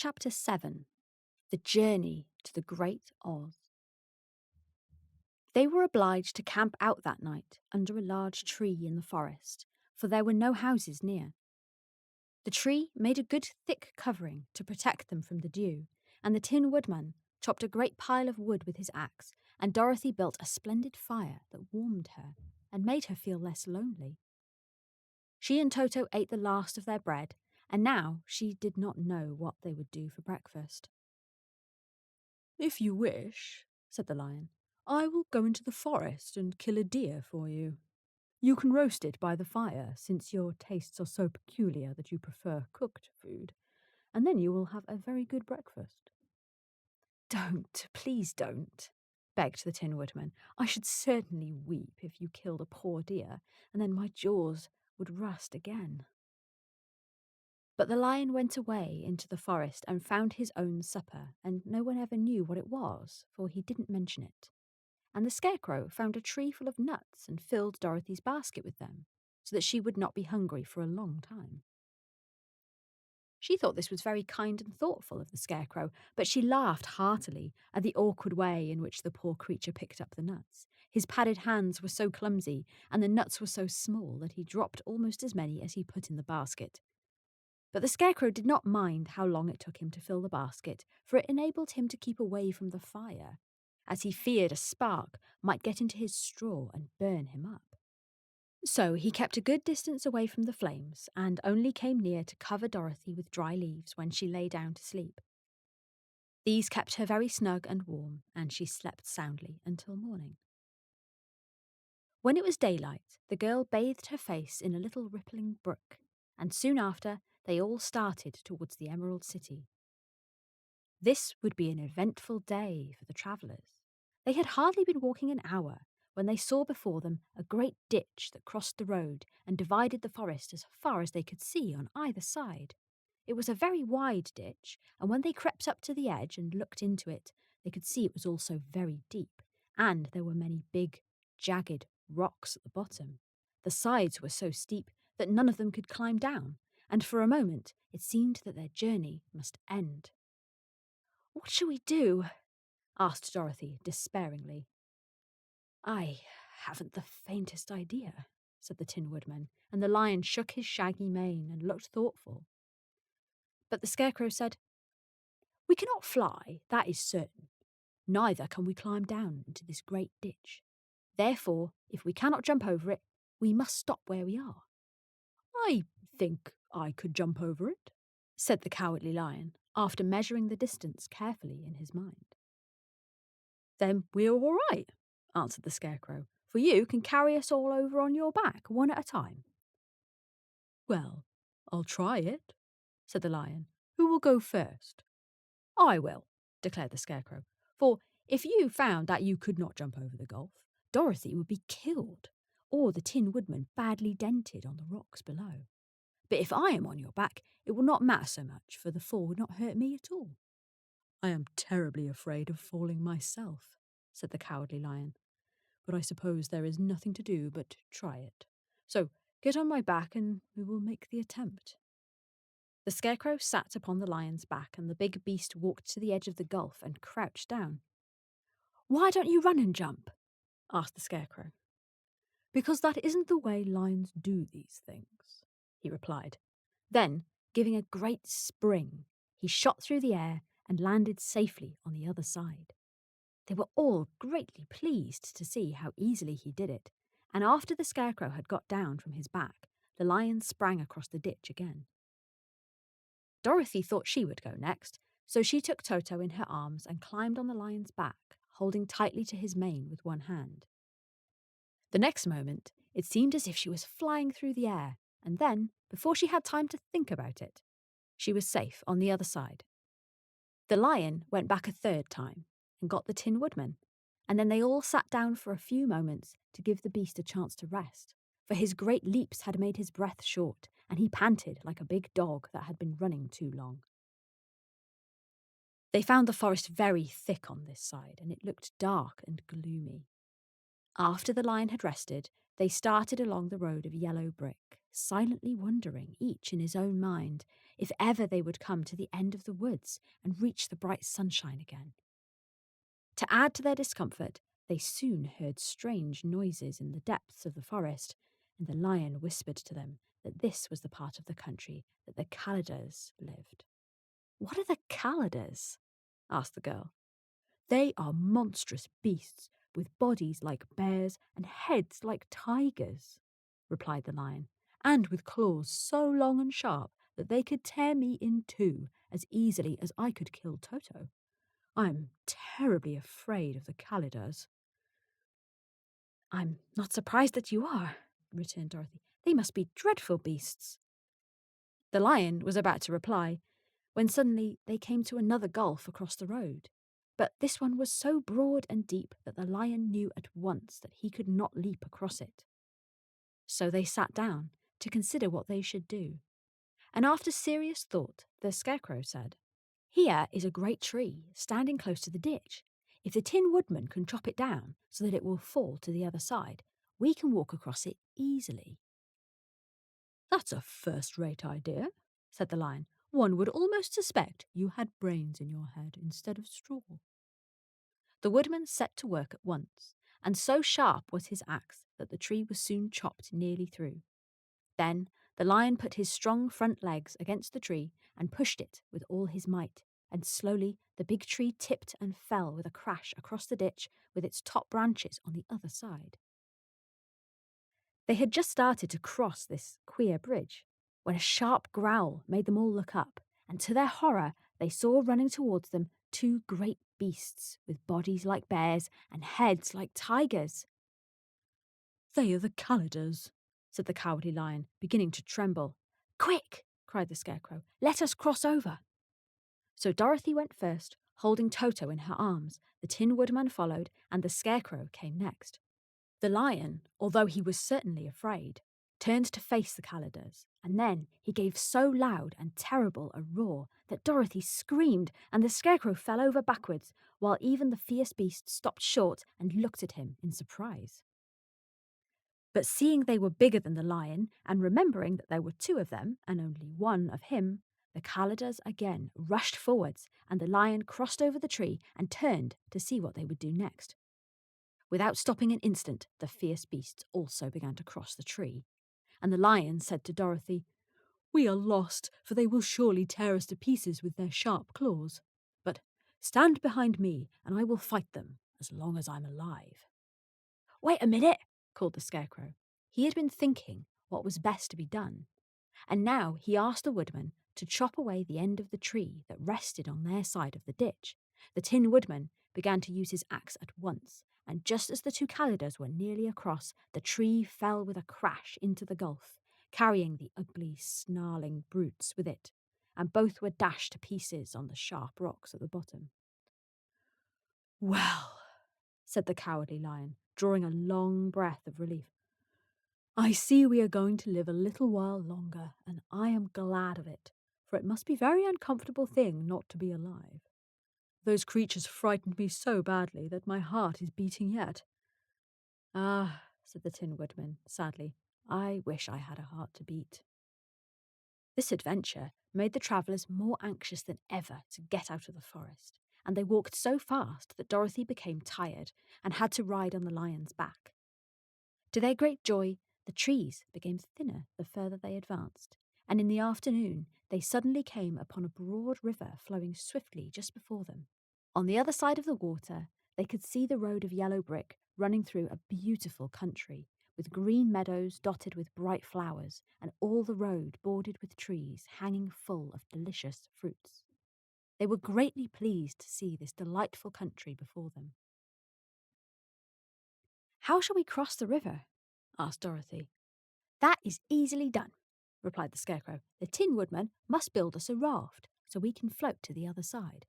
Chapter 7. The Journey to the Great Oz. They were obliged to camp out that night under a large tree in the forest, for there were no houses near. The tree made a good thick covering to protect them from the dew, and the Tin Woodman chopped a great pile of wood with his axe, and Dorothy built a splendid fire that warmed her and made her feel less lonely. She and Toto ate the last of their bread, and now she did not know what they would do for breakfast. "If you wish," said the lion, "I will go into the forest and kill a deer for you. You can roast it by the fire, since your tastes are so peculiar that you prefer cooked food, and then you will have a very good breakfast." "Don't, please don't," begged the Tin Woodman. "I should certainly weep if you killed a poor deer, and then my jaws would rust again." But the lion went away into the forest and found his own supper, and no one ever knew what it was, for he didn't mention it. And the Scarecrow found a tree full of nuts and filled Dorothy's basket with them, so that she would not be hungry for a long time. She thought this was very kind and thoughtful of the Scarecrow, but she laughed heartily at the awkward way in which the poor creature picked up the nuts. His padded hands were so clumsy, and the nuts were so small that he dropped almost as many as he put in the basket. But the Scarecrow did not mind how long it took him to fill the basket, for it enabled him to keep away from the fire, as he feared a spark might get into his straw and burn him up. So he kept a good distance away from the flames, and only came near to cover Dorothy with dry leaves when she lay down to sleep. These kept her very snug and warm, and she slept soundly until morning. When it was daylight, the girl bathed her face in a little rippling brook, and soon after they all started towards the Emerald City. This would be an eventful day for the travellers. They had hardly been walking an hour when they saw before them a great ditch that crossed the road and divided the forest as far as they could see on either side. It was a very wide ditch, and when they crept up to the edge and looked into it, they could see it was also very deep, and there were many big, jagged rocks at the bottom. The sides were so steep that none of them could climb down, and for a moment it seemed that their journey must end. "What shall we do?" asked Dorothy despairingly. "I haven't the faintest idea," said the Tin Woodman, and the lion shook his shaggy mane and looked thoughtful. But the Scarecrow said, "We cannot fly, that is certain. Neither can we climb down into this great ditch. Therefore, if we cannot jump over it, we must stop where we are." "I think I could jump over it," said the Cowardly Lion, after measuring the distance carefully in his mind. "Then we're all right," answered the Scarecrow, "for you can carry us all over on your back, one at a time." "Well, I'll try it," said the Lion. "Who will go first?" "I will," declared the Scarecrow, "for if you found that you could not jump over the gulf, Dorothy would be killed, or the Tin Woodman badly dented on the rocks below. But if I am on your back, it will not matter so much, for the fall would not hurt me at all." "I am terribly afraid of falling myself," said the Cowardly Lion, "but I suppose there is nothing to do but try it. So get on my back and we will make the attempt." The Scarecrow sat upon the lion's back, and the big beast walked to the edge of the gulf and crouched down. "Why don't you run and jump?" asked the Scarecrow. "Because that isn't the way lions do these things," he replied. Then, giving a great spring, he shot through the air and landed safely on the other side. They were all greatly pleased to see how easily he did it, and after the Scarecrow had got down from his back, the lion sprang across the ditch again. Dorothy thought she would go next, so she took Toto in her arms and climbed on the lion's back, holding tightly to his mane with one hand. The next moment, it seemed as if she was flying through the air, and then, before she had time to think about it, she was safe on the other side. The lion went back a third time and got the Tin Woodman, and then they all sat down for a few moments to give the beast a chance to rest, for his great leaps had made his breath short, and he panted like a big dog that had been running too long. They found the forest very thick on this side, and it looked dark and gloomy. After the lion had rested, They started along the road of yellow brick, silently wondering, each in his own mind, if ever they would come to the end of the woods and reach the bright sunshine again. To add to their discomfort, they soon heard strange noises in the depths of the forest, and the lion whispered to them that this was the part of the country that the Calidars lived. "What are the Calidars?" asked the girl. "They are monstrous beasts with bodies like bears and heads like tigers," replied the lion, "and with claws so long and sharp that they could tear me in two as easily as I could kill Toto. I'm terribly afraid of the Calidars." "I'm not surprised that you are," returned Dorothy. "They must be dreadful beasts." The lion was about to reply, when suddenly they came to another gulf across the road. But this one was so broad and deep that the lion knew at once that he could not leap across it. So they sat down to consider what they should do. And after serious thought, the Scarecrow said, "Here is a great tree standing close to the ditch. If the Tin Woodman can chop it down so that it will fall to the other side, we can walk across it easily." "That's a first-rate idea," said the lion. "One would almost suspect you had brains in your head instead of straw." The woodman set to work at once, and so sharp was his axe that the tree was soon chopped nearly through. Then the lion put his strong front legs against the tree and pushed it with all his might, and slowly the big tree tipped and fell with a crash across the ditch with its top branches on the other side. They had just started to cross this queer bridge when a sharp growl made them all look up, and to their horror they saw running towards them two great beasts with bodies like bears and heads like tigers. "They are the Calidars," said the Cowardly Lion, beginning to tremble. "Quick!" cried the Scarecrow. "Let us cross over." So Dorothy went first, holding Toto in her arms. The Tin Woodman followed, and the Scarecrow came next. The lion, although he was certainly afraid, turned to face the Calidars, and then he gave so loud and terrible a roar that Dorothy screamed and the Scarecrow fell over backwards, while even the fierce beast stopped short and looked at him in surprise. But seeing they were bigger than the lion, and remembering that there were two of them and only one of him, the Calidars again rushed forwards, and the lion crossed over the tree and turned to see what they would do next. Without stopping an instant, the fierce beasts also began to cross the tree, and the lion said to Dorothy, "We are lost, for they will surely tear us to pieces with their sharp claws. But stand behind me, and I will fight them as long as I'm alive." "Wait a minute," called the Scarecrow. He had been thinking what was best to be done, and now he asked the Woodman to chop away the end of the tree that rested on their side of the ditch. The Tin Woodman began to use his axe at once, and just as the two Calidars were nearly across, the tree fell with a crash into the gulf, carrying the ugly, snarling brutes with it, and both were dashed to pieces on the sharp rocks at the bottom. "Well," said the Cowardly Lion, drawing a long breath of relief, "I see we are going to live a little while longer, and I am glad of it, for it must be a very uncomfortable thing not to be alive. Those creatures frightened me so badly that my heart is beating yet." "Ah," said the Tin Woodman sadly, "I wish I had a heart to beat." This adventure made the travellers more anxious than ever to get out of the forest, and they walked so fast that Dorothy became tired and had to ride on the lion's back. To their great joy, the trees became thinner the further they advanced, and in the afternoon they suddenly came upon a broad river flowing swiftly just before them. On the other side of the water, they could see the road of yellow brick running through a beautiful country, with green meadows dotted with bright flowers, and all the road bordered with trees hanging full of delicious fruits. They were greatly pleased to see this delightful country before them. "How shall we cross the river?" asked Dorothy. "That is easily done," replied the Scarecrow. "The Tin Woodman must build us a raft so we can float to the other side."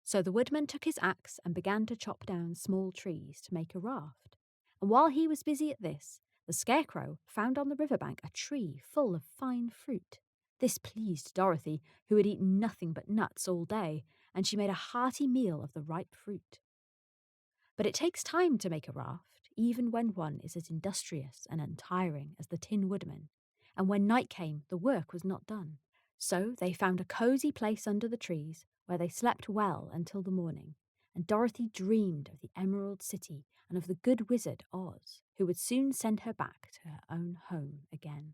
So the Woodman took his axe and began to chop down small trees to make a raft. And while he was busy at this, the Scarecrow found on the riverbank a tree full of fine fruit. This pleased Dorothy, who had eaten nothing but nuts all day, and she made a hearty meal of the ripe fruit. But it takes time to make a raft, even when one is as industrious and untiring as the Tin Woodman, and when night came, the work was not done. So they found a cosy place under the trees where they slept well until the morning, and Dorothy dreamed of the Emerald City and of the good wizard Oz, who would soon send her back to her own home again.